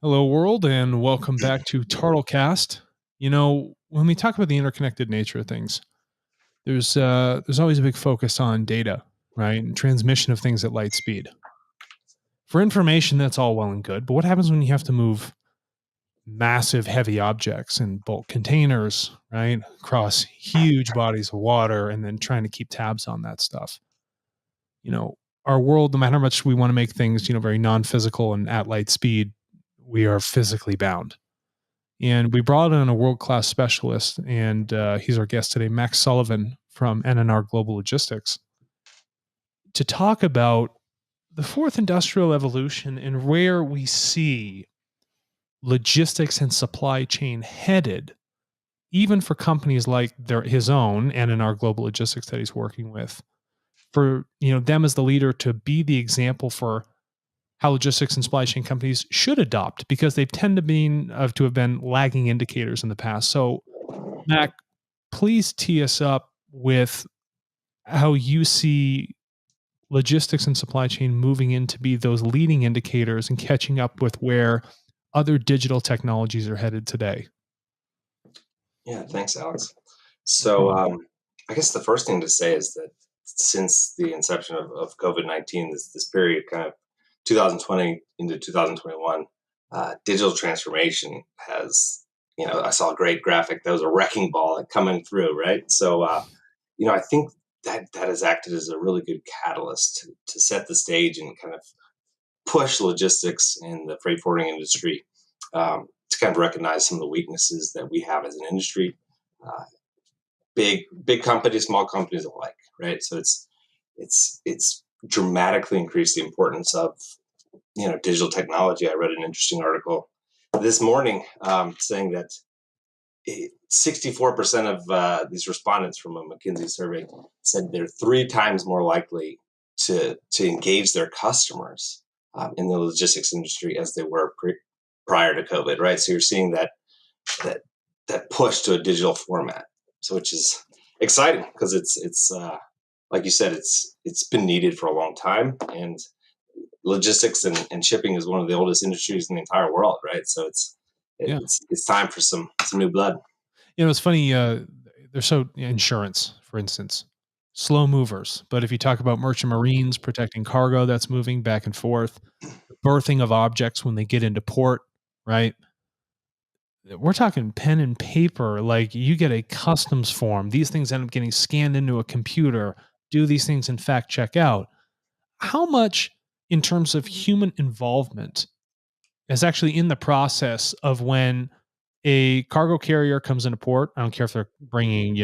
Hello, world, and welcome back to Turtlecast. When we talk about the interconnected nature of things, there's always a big focus on data, right, and transmission of things at light speed. For information, that's all well and good, but what happens when you have to move massive, heavy objects in bulk containers, right, across huge bodies of water, and then trying to keep tabs on that stuff? You know, our world, no matter how much we want to make things, very non-physical and at light speed, we are physically bound. And we brought in a world class specialist, and he's our guest today, Max Sullivan from NNR Global Logistics, to talk about the fourth industrial evolution and where we see logistics and supply chain headed, even for companies like his own NNR Global Logistics that he's working with. For them as the leader to be the example for how logistics and supply chain companies should adopt because they tend to have been lagging indicators in the past. So, Mac, please tee us up with how you see logistics and supply chain moving in to be those leading indicators and catching up with where other digital technologies are headed today. Yeah, thanks, Alex. So, I guess the first thing to say is that since the inception of COVID-19, this period kind of 2020 into 2021, digital transformation has, I saw a great graphic that was a wrecking ball coming through, right? So, I think that has acted as a really good catalyst to set the stage and kind of push logistics in the freight forwarding industry to kind of recognize some of the weaknesses that we have as an industry. Uh, big companies, small companies alike, right? So it's dramatically increased the importance of digital technology. I read an interesting article this morning saying that 64% of these respondents from a McKinsey survey said they're three times more likely to engage their customers in the logistics industry as they were prior to COVID, right? So you're seeing that that push to a digital format, so which is exciting because it's like you said, it's been needed for a long time, and logistics and shipping is one of the oldest industries in the entire world, right? So Yeah. it's time for some new blood. It's funny. They're so insurance, for instance, slow movers. But if you talk about merchant marines protecting cargo that's moving back and forth, the birthing of objects when they get into port, right? We're talking pen and paper. Like you get a customs form. These things end up getting scanned into a computer. Do these things in fact check out? How much, in terms of human involvement, is actually in the process of when a cargo carrier comes into port? I don't care if they're bringing,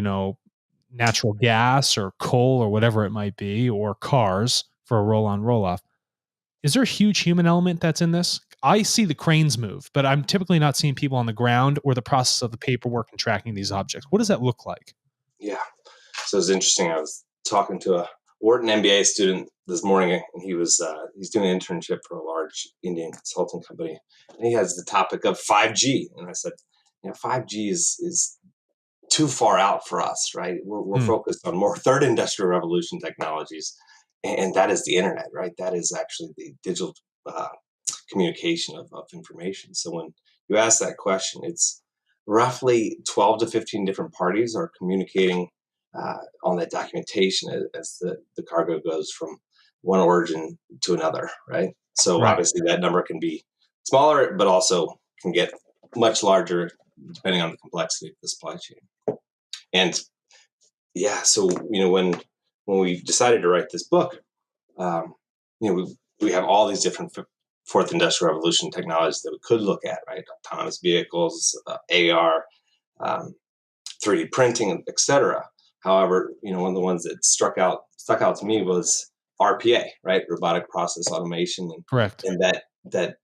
natural gas or coal or whatever it might be, or cars for a roll on, roll off. Is there a huge human element that's in this? I see the cranes move, but I'm typically not seeing people on the ground or the process of the paperwork and tracking these objects. What does that look like? Yeah. So it's interesting. I was talking to a Wharton MBA student this morning, and he's doing an internship for a large Indian consulting company, and he has the topic of 5G. And I said, 5G is too far out for us, right? We're Mm, focused on more third industrial revolution technologies, and that is the internet, right? That is actually the digital uh, communication of information. So when you ask that question, it's roughly 12 to 15 different parties are communicating on that documentation as the cargo goes from one origin to another, right? So right. obviously that number can be smaller, but also can get much larger depending on the complexity of the supply chain. And yeah, so when we decided to write this book, um, we have all these different fourth industrial revolution technologies that we could look at, right? Autonomous vehicles, AR, um, 3D printing, etc. However, one of the ones that stuck out to me was RPA, right? Robotic process automation, Correct. and that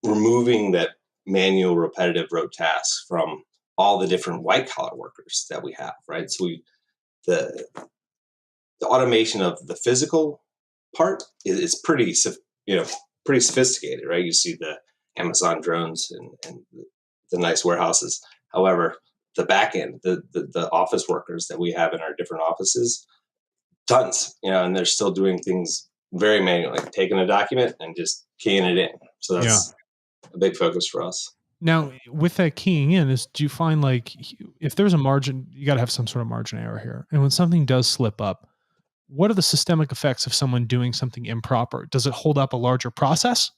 removing that manual, repetitive, rote tasks from all the different white collar workers that we have, right? So the the automation of the physical part is pretty pretty sophisticated, right? You see the Amazon drones and the nice warehouses. However, the back end, the office workers that we have in our different offices, tons, and they're still doing things very manually, like taking a document and just keying it in. So Yeah. a big focus for us. Now, with that keying in, do you find like if there's a margin, you got to have some sort of margin error here. And when something does slip up, what are the systemic effects of someone doing something improper? Does it hold up a larger process?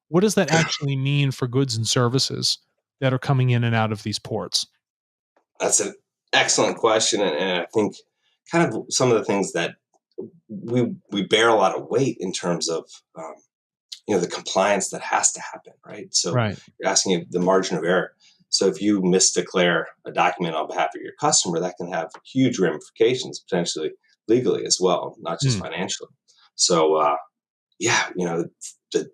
What does that actually mean for goods and services that are coming in and out of these ports? That's an excellent question, and I think kind of some of the things that we bear a lot of weight in terms of the compliance that has to happen, right? So Right. you're asking the margin of error. So if you misdeclare a document on behalf of your customer, that can have huge ramifications, potentially legally as well, not just Mm. financially. So yeah, the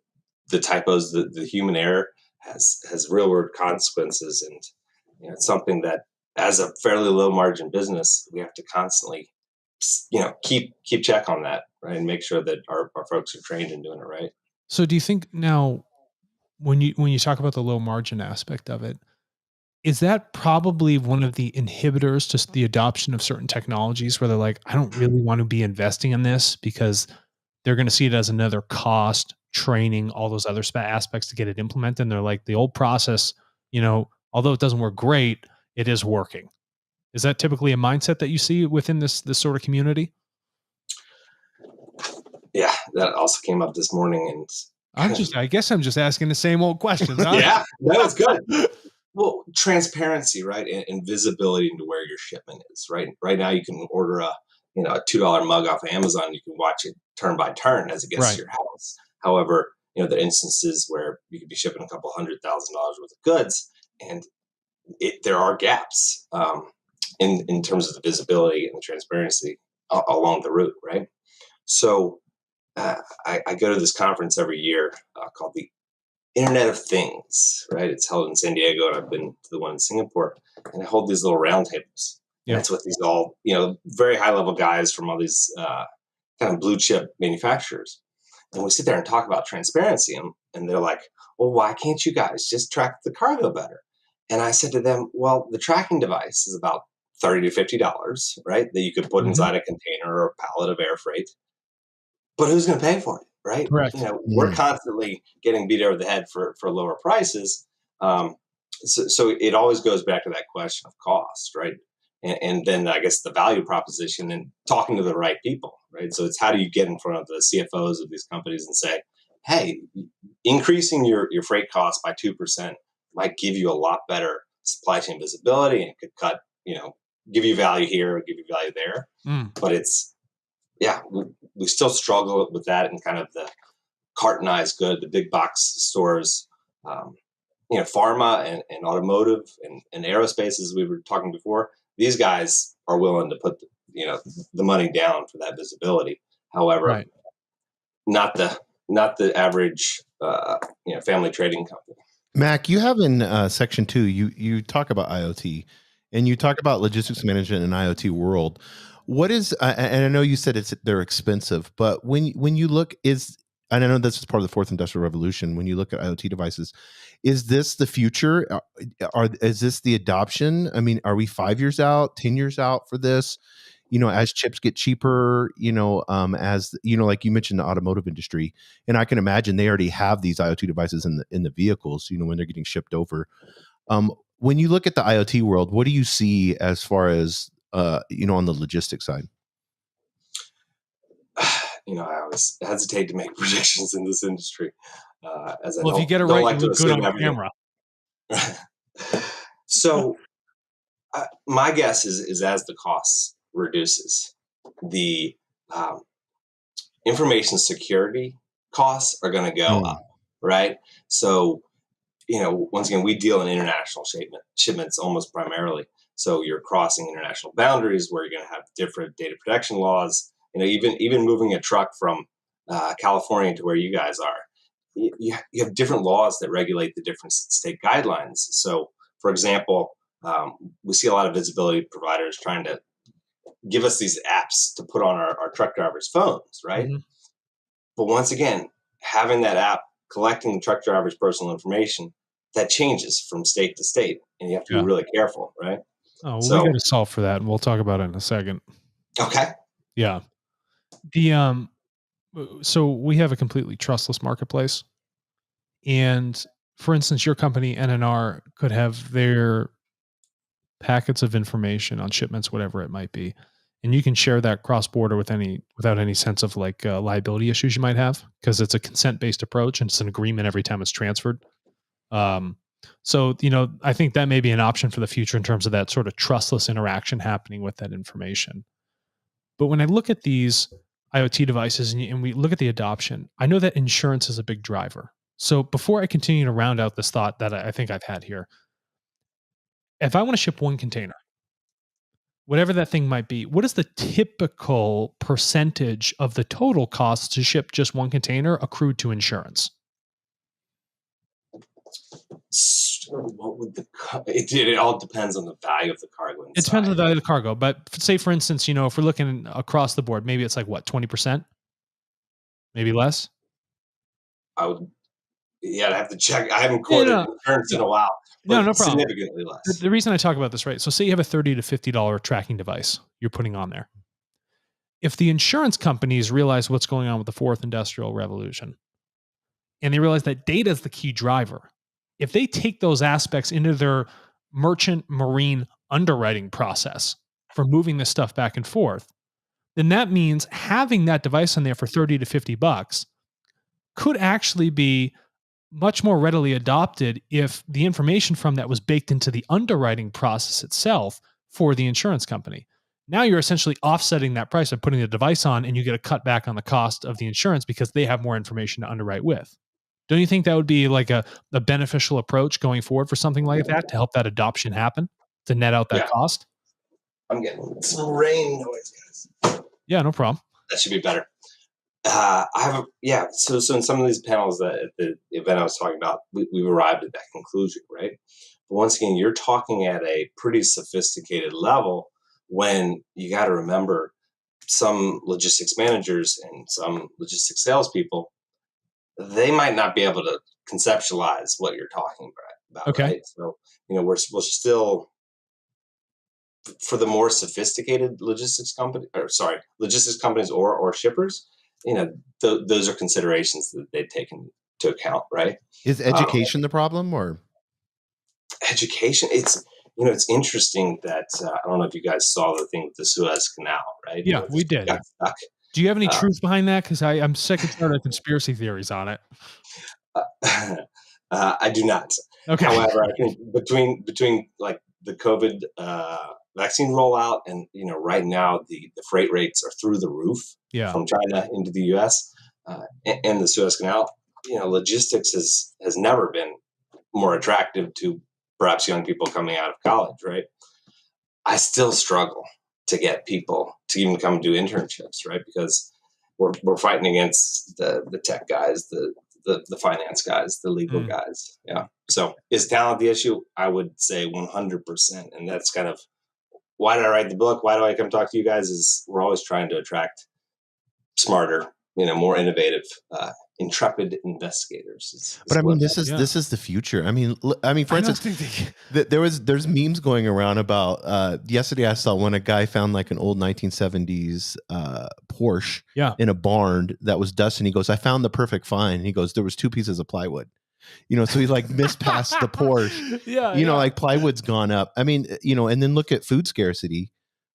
the typos, the human error has real world consequences, and it's something that as a fairly low margin business, we have to constantly keep check on that, right, and make sure that our folks are trained in doing it right. So do you think now when you talk about the low margin aspect of it, is that probably one of the inhibitors to the adoption of certain technologies where they're like, I don't really want to be investing in this because they're going to see it as another cost, training, all those other aspects to get it implemented. And they're like, the old process, although it doesn't work great, it is working. Is that typically a mindset that you see within this sort of community? Yeah, that also came up this morning, and kind of I guess I'm just asking the same old questions, huh? yeah, no, it's good. Well, transparency, right, and visibility into where your shipment is, right. Right now, you can order a $2 mug off of Amazon. You can watch it turn by turn as it gets to Right. your house. However, the instances where you could be shipping a couple $100,000 worth of goods, and there are gaps in terms of the visibility and the transparency along the route, right. So I go to this conference every year called the Internet of Things, right? It's held in San Diego, and I've been to the one in Singapore, and I hold these little roundtables, and Yep. it's with these all very high level guys from all these kind of blue chip manufacturers, and we sit there and talk about transparency, and they're like, "Well, why can't you guys just track the cargo better?" And I said to them, "Well, the tracking device is about $30 to $50, right? That you could put Mhm. inside a container or a pallet of air freight, but who's going to pay for it, right? Correct. We're Mm. constantly getting beat over the head for lower prices. Um, so it always goes back to that question of cost, right? And then I guess the value proposition and talking to the right people, right? So it's how do you get in front of the CFOs of these companies and say, hey, increasing your freight costs by 2% might give you a lot better supply chain visibility and could give you value here, give you value there. Mm. But it's yeah, we still struggle with that and kind of the cartonized good, the big box stores, um, pharma and automotive and aerospace, as we were talking before. These guys are willing to put the money down for that visibility. However, Right. not the average family trading company. Mac, you have in section 2, you talk about IoT, and you talk about logistics management in IoT world. What is and I know you said they're expensive, but when you look and I know this is part of the fourth industrial revolution. When you look at IoT devices, is this the future? Is this the adoption? I mean, are we 5 years out, 10 years out for this? As chips get cheaper, as like you mentioned, the automotive industry, and I can imagine they already have these IoT devices in the vehicles, when they're getting shipped over. When you look at the IoT world, what do you see as far as on the logistics side? I always hesitate to make predictions in this industry, as I Well, if you get it don't right, you like to look good assume on everything. camera. So my guess is as the costs reduces, the um, information security costs are going to go Mm. up, right? So once again, we deal in international shipments almost primarily. So you're crossing international boundaries where you're going to have different data protection laws. Even moving a truck from California to where you guys are, you have different laws that regulate the different state guidelines. So, for example, we see a lot of visibility providers trying to give us these apps to put on our truck drivers' phones, right? Mhm. But once again, having that app collecting the truck driver's personal information, that changes from state to state, and you have to be Yeah. really careful, right? Oh, well, we So, got to solve for that, and we'll talk about it in a second. okay, Yeah. The so we have a completely trustless marketplace, and for instance, your company, NNR, could have their packets of information on shipments, whatever it might be, and you can share that cross border without any sense of like liability issues you might have, because it's a consent based approach and it's an agreement every time it's transferred. Um, so I think that may be an option for the future in terms of that sort of trustless interaction happening with that information. But when I look at these IoT devices and we look at the adoption, I know that insurance is a big driver. So before I continue to round out this thought that I think I've had here, if I want to ship one container, whatever that thing might be, what is the typical percentage of the total cost to ship just one container accrued to insurance? What would it all depends on the value of the cargo It depends on inside. the value of the cargo, but say for instance, if we're looking across the board, maybe it's like what, 20%, maybe less. I would, yeah, I'd have to check. I haven't Yeah, quoted no, insurance in no, a while, no, no but problem. significantly The, less. the reason I talk about this, right? So say you have a $30 to $50 tracking device you're putting on there. If the insurance companies realize what's going on with the fourth industrial revolution and they realize that data is the key driver, if they take those aspects into their merchant marine underwriting process for moving this stuff back and forth, then that means having that device on there for 30 to $50 could actually be much more readily adopted if the information from that was baked into the underwriting process itself for the insurance company. Now you're essentially offsetting that price by putting the device on, and you get a cut back on the cost of the insurance because they have more information to underwrite with. Don't you think that would be like a beneficial approach going forward for something like that to help that adoption happen, to net out that Yeah, cost? I'm getting some rain noise, guys. Yeah, no problem. That should be better. I have yeah. So in some of these panels that at the event I was talking about, we've arrived at that conclusion, right? But once again, you're talking at a pretty sophisticated level when you got to remember some logistics managers and some logistics salespeople, they might not be able to conceptualize what you're talking about, Okay. right? So we're still, for the more sophisticated logistics companies or shippers, those are considerations that they take into account, right? Is Um, education the problem, or Education, it's interesting that I don't know if you guys saw the thing with the Suez Canal, right? Yeah, The we ship did. got stuck. Do you have any Uh, truth behind that? Because I'm sick and tired of conspiracy theories on it. I do not. Okay. However, I think between like the COVID vaccine rollout and right now the freight rates are through the roof Yeah. from China into the U.S. And the Suez Canal. Logistics has never been more attractive to perhaps young people coming out of college, right? I still struggle to get people to even come do internships, right? Because we're fighting against the tech guys, the finance guys, the legal Mm. guys. Yeah. So is talent the issue? I would say 100%. And that's kind of why did I write the book? Why do I come talk to you guys? Is we're always trying to attract smarter, more innovative, intrepid investigators. but Is I what mean, this is Yeah. this is the future. I mean, for I don't instance, think they. there's memes going around about yesterday I saw when a guy found like an old 1970s Porsche Yeah. in a barn that was dust, and he goes, I found the perfect find. He goes, there was 2 pieces of plywood. So he like missed past the Porsche. Yeah. Like plywood's gone up. I mean, and then look at food scarcity,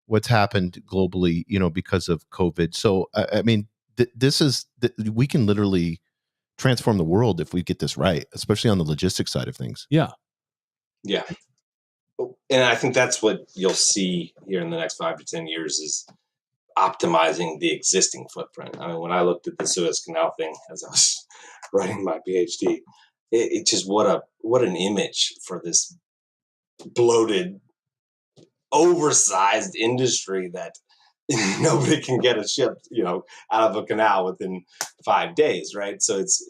what's happened globally, because of COVID. So I mean, we can literally transform the world if we get this right, especially on the logistics side of things. Yeah. Yeah. And I think that's what you'll see here in the next 5 to 10 years is optimizing the existing footprint. I mean, when I looked at the Suez Canal thing as I was writing my PhD, it just what an image for this bloated, oversized industry that nobody can get a ship, out of a canal within 5 days, right? So it's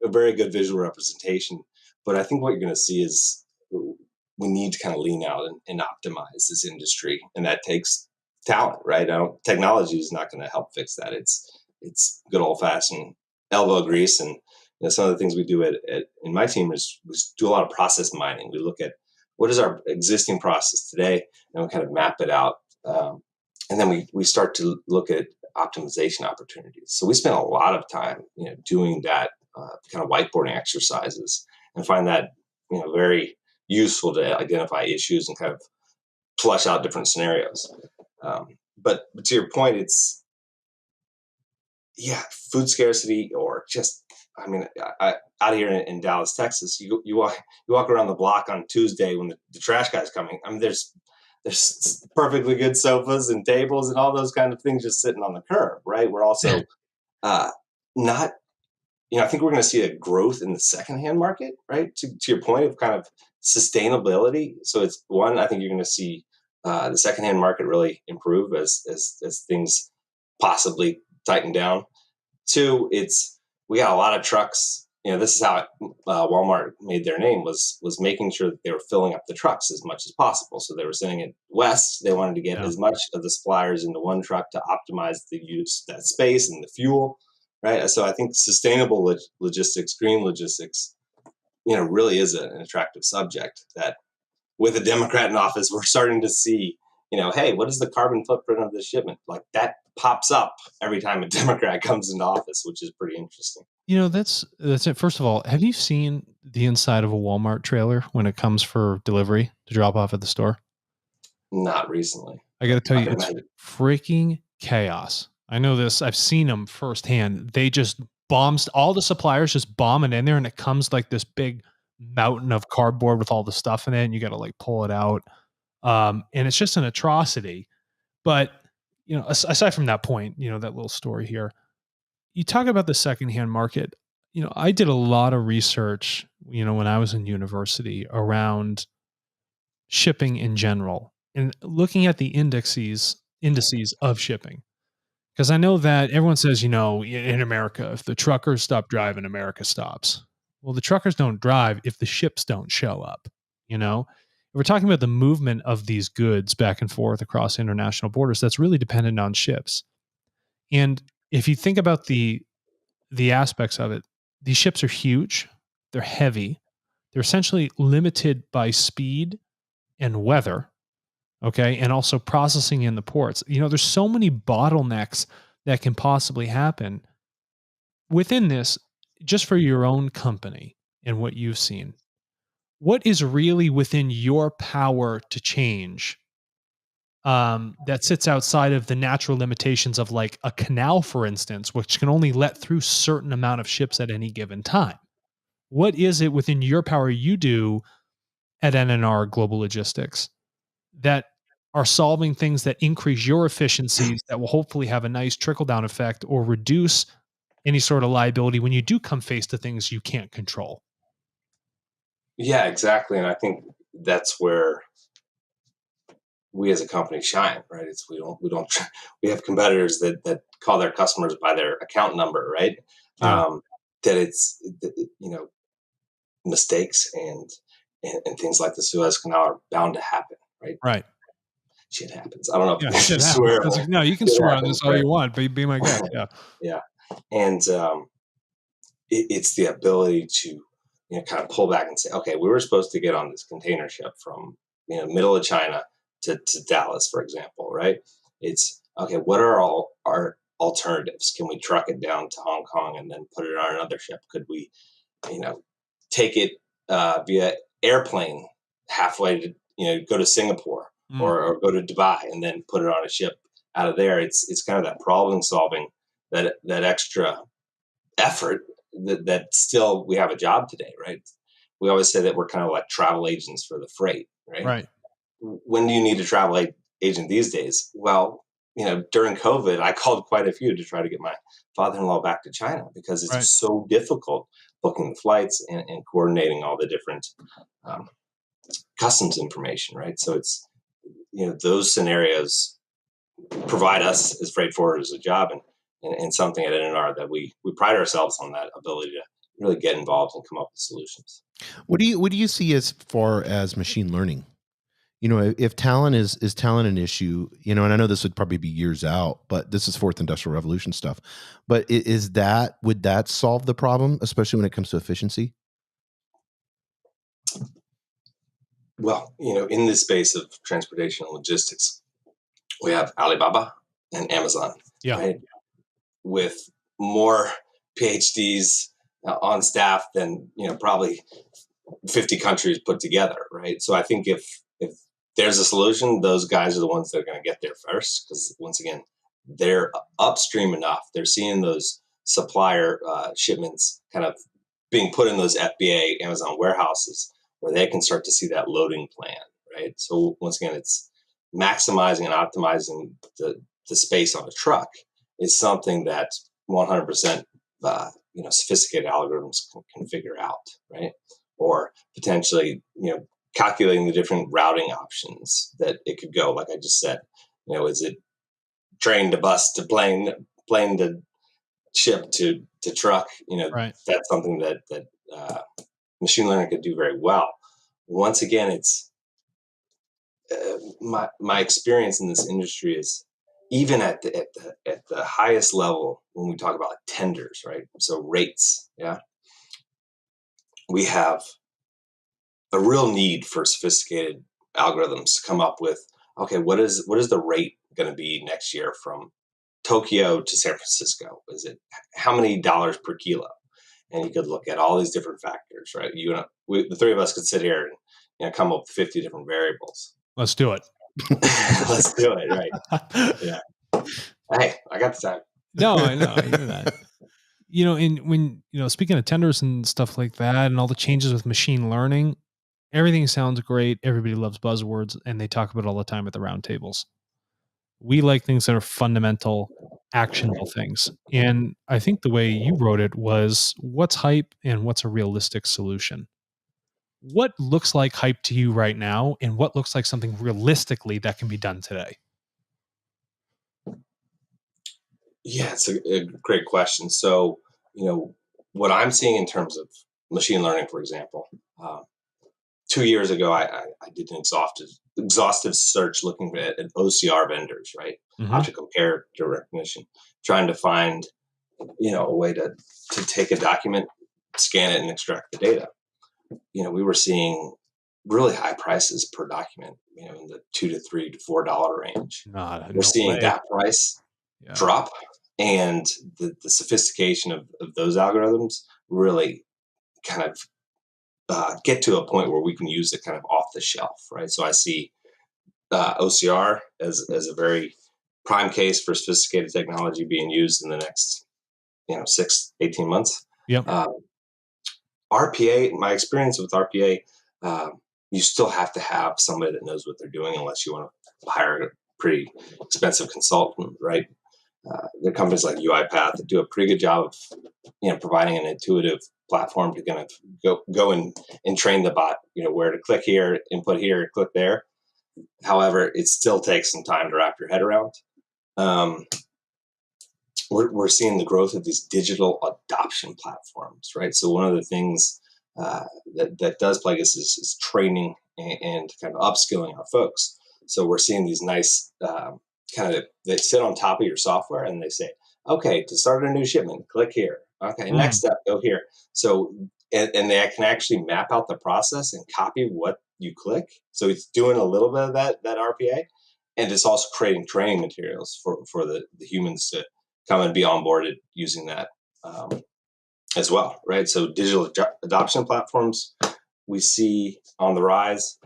a very good visual representation. But I think what you're going to see is we need to kind of lean out and optimize this industry, and that takes talent, right? Technology is not going to help fix that. It's good old fashioned elbow grease, and some of the things we do in my team is we do a lot of process mining. We look at what is our existing process today, and we kind of map it out, and then we start to look at optimization opportunities. So we spend a lot of time, doing that kind of whiteboarding exercises. and find that very useful to identify issues and kind of flesh out different scenarios. But to your point, it's food scarcity or just out here in Dallas, Texas, you walk around the block on Tuesday when the trash guy's coming. I mean, there's perfectly good sofas and tables and all those kind of things just sitting on the curb, right? We're also not. I think we're going to see a growth in the secondhand market, right? To your point of kind of sustainability. So it's one, I think you're going to see the secondhand market really improve as things possibly tighten down. Two, we got a lot of trucks. This is how Walmart made their name was making sure that they were filling up the trucks as much as possible. So they were sending it west. They wanted to get as much of the suppliers into one truck to optimize the use of that space and the fuel. Right. So I think sustainable logistics, green logistics, really is an attractive subject that with a Democrat in office, we're starting to see, hey, what is the carbon footprint of this shipment? Like that pops up every time a Democrat comes into office, which is pretty interesting. That's it. First of all, have you seen the inside of a Walmart trailer when it comes for delivery to drop off at the store? Not recently. I got to tell I you, can it's imagine. freaking chaos. I know this. I've seen them firsthand. They just bombs all the suppliers, just bomb it in there, and it comes like this big mountain of cardboard with all the stuff in it, and you got to like pull it out. And it's just an atrocity. But aside from that point, that little story here, you talk about the secondhand market. I did a lot of research, when I was in university around shipping in general and looking at the indices of shipping. Because I know that everyone says, in America, if the truckers stop driving, America stops. Well, the truckers don't drive if the ships don't show up. If we're talking about the movement of these goods back and forth across international borders, that's really dependent on ships. And if you think about the aspects of it, these ships are huge, they're heavy, they're essentially limited by speed and weather. Okay. And also processing in the ports. There's so many bottlenecks that can possibly happen within this, just for your own company and what you've seen. What is really within your power to change that sits outside of the natural limitations of like a canal, for instance, which can only let through certain amount of ships at any given time? What is it within your power you do at NNR Global Logistics that are solving things that increase your efficiencies that will hopefully have a nice trickle down effect or reduce any sort of liability when you do come face to things you can't control? Yeah, exactly. And I think that's where we as a company shine, right? We have competitors that call their customers by their account number, right? Yeah. That it's, mistakes and things like the Suez Canal are bound to happen, right? Right. Shit happens. I don't know if Yeah. you Shit can happens. swear. No, you can Shit swear on this happens, all right? you want, but be my guest. Yeah. Yeah. And it's the ability to kind of pull back and say, okay, we were supposed to get on this container ship from middle of China to Dallas, for example, right? It's okay. What are all our alternatives? Can we truck it down to Hong Kong and then put it on another ship? Could we, take it via airplane halfway to go to Singapore Mm. or go to Dubai and then put it on a ship out of there? It's kind of that problem solving, that extra effort that still we have a job today, right? We always say that we're kind of like travel agents for the freight, right? Right. When do you need a travel agent these days? Well, during COVID, I called quite a few to try to get my father-in-law back to China because it's Right. so difficult booking the flights and coordinating all the different um, customs information, right? So it's, those scenarios provide us as freight forwarders a job and something at NNR that we pride ourselves on, that ability to really get involved and come up with solutions. What do you see as far as machine learning? If talent is talent an issue, and I know this would probably be years out, but this is fourth industrial revolution stuff. But would that solve the problem, especially when it comes to efficiency? Well, in this space of transportation and logistics, we have Alibaba and Amazon, Yeah. right? With more PhDs on staff than probably 50 countries put together, right? So I think if there's a solution, those guys are the ones that are going to get there first, because once again, they're upstream enough. They're seeing those supplier shipments kind of being put in those FBA Amazon warehouses where they can start to see that loading plan, right? So once again, it's maximizing and optimizing the space on a truck is something that 100% sophisticated algorithms can figure out, right? Or potentially, calculating the different routing options that it could go. Like I just said, is it train to bus to plane to ship to truck? Right. That's something that machine learning could do very well. Once again, it's my experience in this industry is even at the highest level when we talk about tenders, right? So rates, yeah, we have a real need for sophisticated algorithms to come up with, okay, what is the rate going to be next year from Tokyo to San Francisco? Is it how many dollars per kilo? And you could look at all these different factors, right? The three of us could sit here and come up with 50 different variables. Let's do it. Let's do it, right? Yeah. Hey, I got the time. No, I know. I hear that. And when, speaking of tenders and stuff like that and all the changes with machine learning, everything sounds great. Everybody loves buzzwords and they talk about it all the time at the round tables. We like things that are fundamental, actionable things. And I think the way you wrote it was what's hype and what's a realistic solution. What looks like hype to you right now and what looks like something realistically that can be done today? Yeah, it's a great question. So, what I'm seeing in terms of machine learning, for example, 2 years ago, I did an exhaustive search looking at OCR vendors, right? Mhm. Optical character recognition, trying to find, a way to take a document, scan it, and extract the data. We were seeing really high prices per document, in the $2 to $3 to $4 range. We're No seeing way. that price Yeah. drop, and the sophistication of those algorithms really kind of get to a point where we can use it kind of off the shelf, right? So I see OCR as a very prime case for sophisticated technology being used in the next 6-18 months. Yep. RPA, my experience with RPA, you still have to have somebody that knows what they're doing unless you want to hire a pretty expensive consultant, right? There are companies like UiPath that do a pretty good job of providing an intuitive platform to kind of go and train the bot, where to click here, input here, click there. However, it still takes some time to wrap your head around. We're seeing the growth of these digital adoption platforms, right? So one of the things that does plague us is training and kind of upskilling our folks. So we're seeing these nice they sit on top of your software and they say, okay, to start a new shipment, click here. Okay, next step, go here. So and they can actually map out the process and copy what you click. So it's doing a little bit of that RPA, and it's also creating training materials for the humans to come and be onboarded using that as well, right? So digital adoption platforms we see on the rise.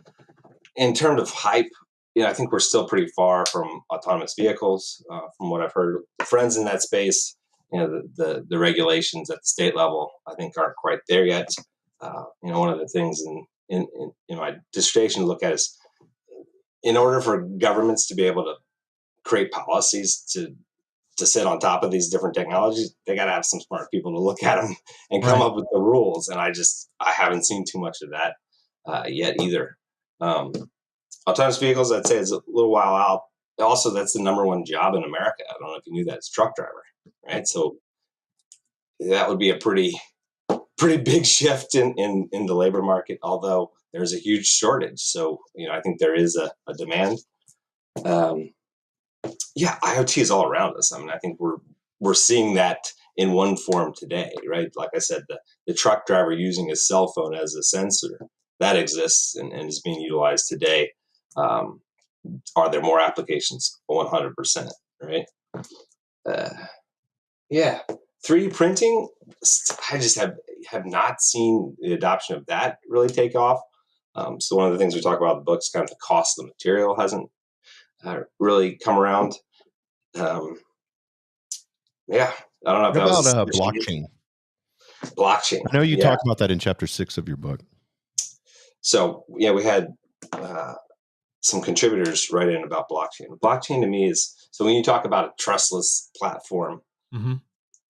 In terms of hype, I think we're still pretty far from autonomous vehicles. From what I've heard, friends in that space, the regulations at the state level, I think aren't quite there yet. One of the things in my dissertation to look at is, in order for governments to be able to create policies to sit on top of these different technologies, they got to have some smart people to look at them and come up with the rules. And I haven't seen too much of that yet either. Autonomous vehicles, I'd say, is a little while out. Also, that's the number one job in America. I don't know if you knew that. It's truck driver, right? So that would be a pretty big shift in the labor market, although there's a huge shortage. So, I think there is a demand. IoT is all around us. I mean, I think we're seeing that in one form today, right? Like I said, the truck driver using a cell phone as a sensor, that exists and is being utilized today. Are there more applications? 100%, right? 3D printing, I just have have not seen the adoption of that really take off. So one of the things we talk about in the book is kind of the cost of the material hasn't really come around. Um, yeah, I don't know if What that was about a sufficient answer. blockchain? Blockchain. I know you Yeah. talk about that in chapter 6 of your book. So yeah, we had some contributors write in about blockchain. Blockchain to me is, so when you talk about a trustless platform, Mm-hmm.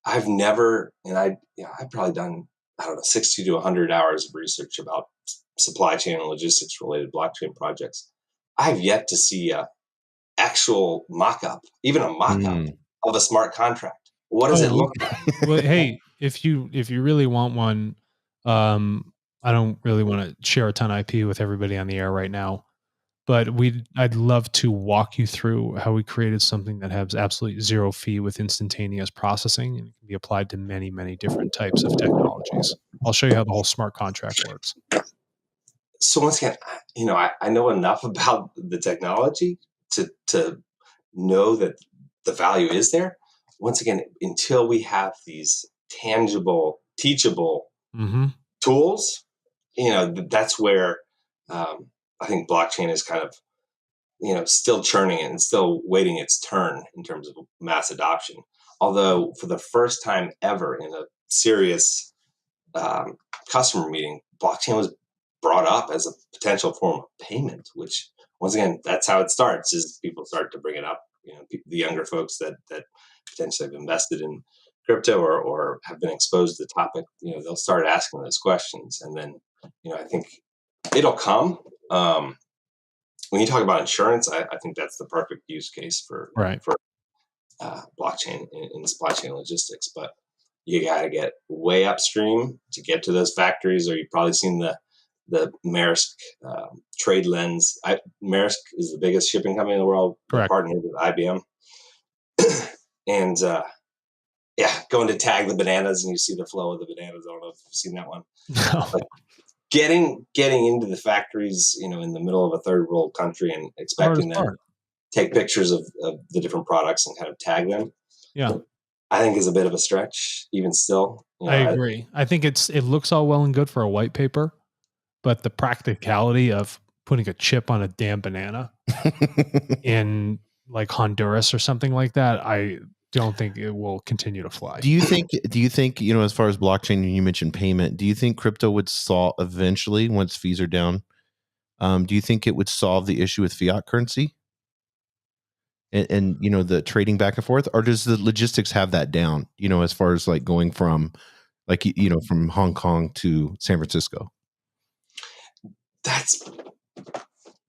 I've never, and I've probably done, I don't know, 60 to 100 hours of research about supply chain and logistics related blockchain projects. I've yet to see a actual mock-up, even a mock-up Mm. of a smart contract. What does Oh, it look like? well, hey, if you really want one, I don't really want to share a ton of IP with everybody on the air right now, but I'd love to walk you through how we created something that has absolutely zero fee with instantaneous processing and it can be applied to many, many different types of technologies. I'll show you how the whole smart contract works. So once again, I know enough about the technology to know that the value is there. Once again, until we have these tangible, teachable Mm-hmm. tools, that's where I think blockchain is kind of still churning and still waiting its turn in terms of mass adoption. Although for the first time ever in a serious customer meeting, blockchain was brought up as a potential form of payment, which once again, that's how it starts, is people start to bring it up. The younger folks that potentially have invested in crypto or have been exposed to the topic, they'll start asking those questions. And then, I think it'll come. When you talk about insurance, I think that's the perfect use case for Right. blockchain in supply chain logistics. But you got to get way upstream to get to those factories, or you've probably seen the Maersk trade lens. Maersk is the biggest shipping company in the world. They're Correct. partnered with IBM, and going to tag the bananas, and you see the flow of the bananas. I don't know if you've seen that one. No. But getting into the factories, in the middle of a third world country, and expecting them to take pictures of the different products and kind of tag them. Yeah. I think is a bit of a stretch, even still. I agree. I think it looks all well and good for a white paper, but the practicality of putting a chip on a damn banana in like Honduras or something like that, I don't think it will continue to fly. Do you think, as far as blockchain, you mentioned payment, do you think crypto would solve eventually once fees are down? Do you think it would solve the issue with fiat currency and the trading back and forth, or does the logistics have that down, as far as like going from like, from Hong Kong to San Francisco? That's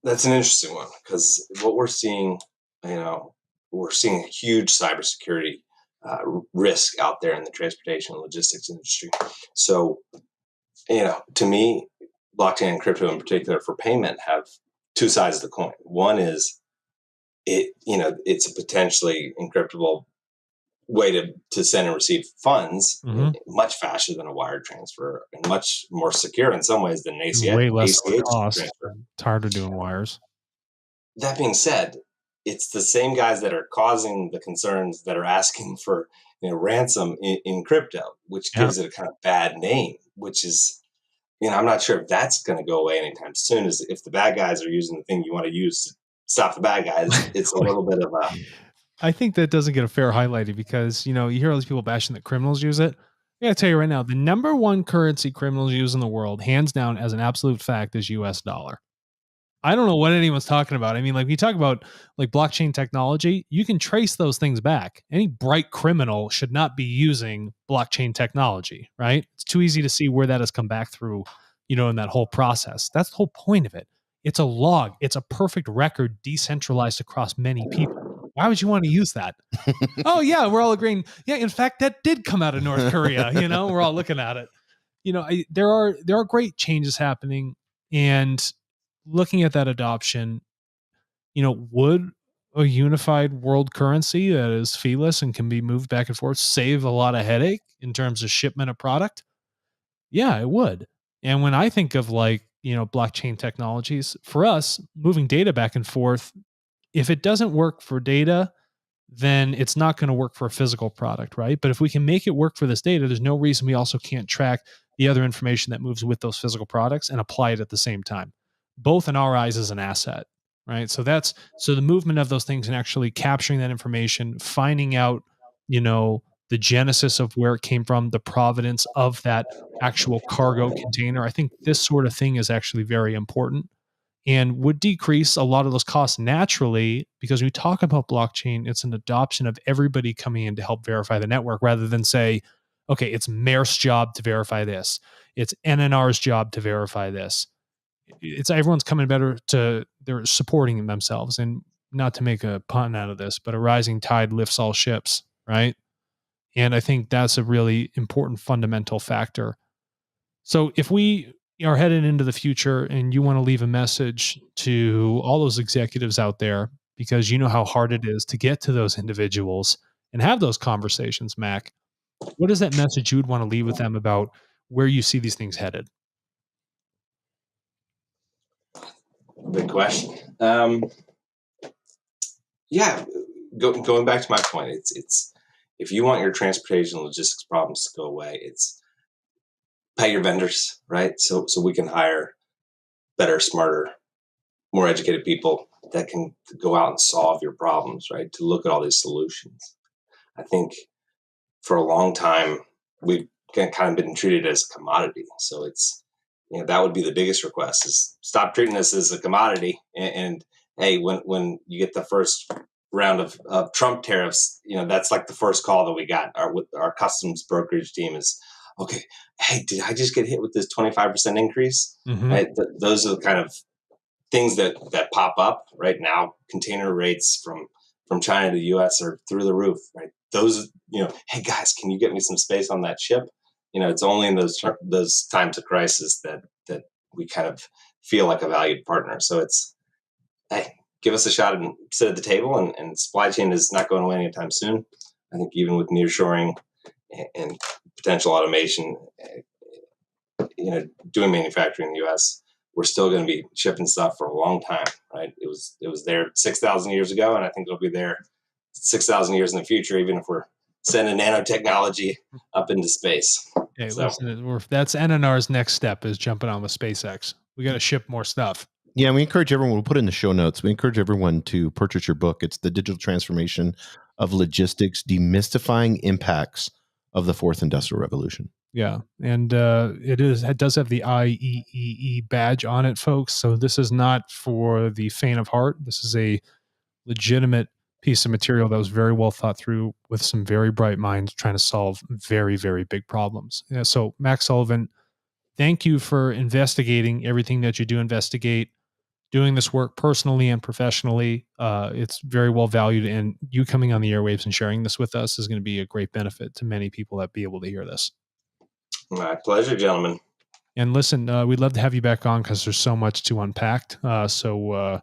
an interesting one, because what we're seeing, we're seeing a huge cybersecurity risk out there in the transportation and logistics industry. So, to me, blockchain and crypto in particular for payment have two sides of the coin. One is it's a potentially encryptable way to send and receive funds much faster than a wire transfer, and much more secure in some ways than an Way less ACH cost. transfer. It's harder doing wires. That being said, it's the same guys that are causing the concerns that are asking for ransom in crypto, which gives it a kind of bad name, which is, I'm not sure if that's going to go away anytime soon. Is if the bad guys are using the thing you want to use to stop the bad guys, it's a little bit of a... I think that doesn't get a fair highlighting because, you hear all these people bashing that criminals use it. I gotta tell you right now, the number one currency criminals use in the world, hands down as an absolute fact, is US dollar. I don't know what anyone's talking about. I mean, like, we talk about like blockchain technology, you can trace those things back. Any bright criminal should not be using blockchain technology, right? It's too easy to see where that has come back through, in that whole process. That's the whole point of it. It's a log. It's a perfect record decentralized across many people. Why would you want to use that? Oh yeah, we're all agreeing. Yeah, in fact, that did come out of North Korea. We're all looking at it. There are great changes happening, and looking at that adoption, would a unified world currency that is feeless and can be moved back and forth save a lot of headache in terms of shipment of product? Yeah, it would. And when I think of like, blockchain technologies, for us, moving data back and forth, if it doesn't work for data, then it's not going to work for a physical product, right? But if we can make it work for this data, there's no reason we also can't track the other information that moves with those physical products and apply it at the same time. Both in our eyes as an asset, right? So the movement of those things and actually capturing that information, finding out, the genesis of where it came from, the provenance of that actual cargo container. I think this sort of thing is actually very important and would decrease a lot of those costs naturally, because when we talk about blockchain, it's an adoption of everybody coming in to help verify the network rather than say, okay, it's Maersk's job to verify this. It's NNR's job to verify this. It's everyone's coming better to, they're supporting themselves. And not to make a pun out of this, but a rising tide lifts all ships, right? And I think that's a really important fundamental factor. So if we are headed into the future and you want to leave a message to all those executives out there, because you know how hard it is to get to those individuals and have those conversations, Mac, what is that message you would want to leave with them about where you see these things headed? Big question. Yeah, going back to my point, it's if you want your transportation logistics problems to go away, it's pay your vendors, right? So we can hire better, smarter, more educated people that can go out and solve your problems, right? To look at all these solutions. I think for a long time we've kind of been treated as a commodity. So it's, that would be the biggest request, is stop treating us as a commodity. And hey, when you get the first round of Trump tariffs, that's like the first call that we got. Our customs brokerage team is, okay, hey, did I just get hit with this 25% increase? Mm-hmm. Right? Those are the kind of things that pop up right now. Container rates from China to the US are through the roof, right? Those, hey guys, can you get me some space on that ship? It's only in those times of crisis that we kind of feel like a valued partner. So it's, hey, give us a shot and sit at the table. And supply chain is not going away anytime soon. I think even with nearshoring and potential automation, doing manufacturing in the U.S., we're still going to be shipping stuff for a long time, right? It was there 6,000 years ago, and I think it'll be there 6,000 years in the future, even if we're sending nanotechnology up into space. Hey, listen, that's NNR's next step, is jumping on with SpaceX. We got to ship more stuff. Yeah, we encourage everyone, we'll put it in the show notes, we encourage everyone to purchase your book. It's The Digital Transformation of Logistics, Demystifying Impacts of the Fourth Industrial Revolution. Yeah, and it does have the IEEE badge on it, folks. So this is not for the faint of heart. This is a legitimate piece of material that was very well thought through with some very bright minds trying to solve very, very big problems. Yeah, so Max Sullivan, thank you for investigating everything that you do investigate, doing this work personally and professionally. It's very well valued, and you coming on the airwaves and sharing this with us is going to be a great benefit to many people that be able to hear this. My pleasure, gentlemen. And listen, we'd love to have you back on because there's so much to unpack. So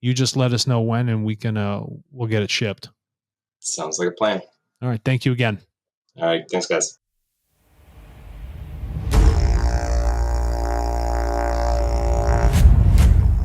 you just let us know when, and we'll get it shipped. Sounds like a plan. All right. Thank you again. All right. Thanks, guys.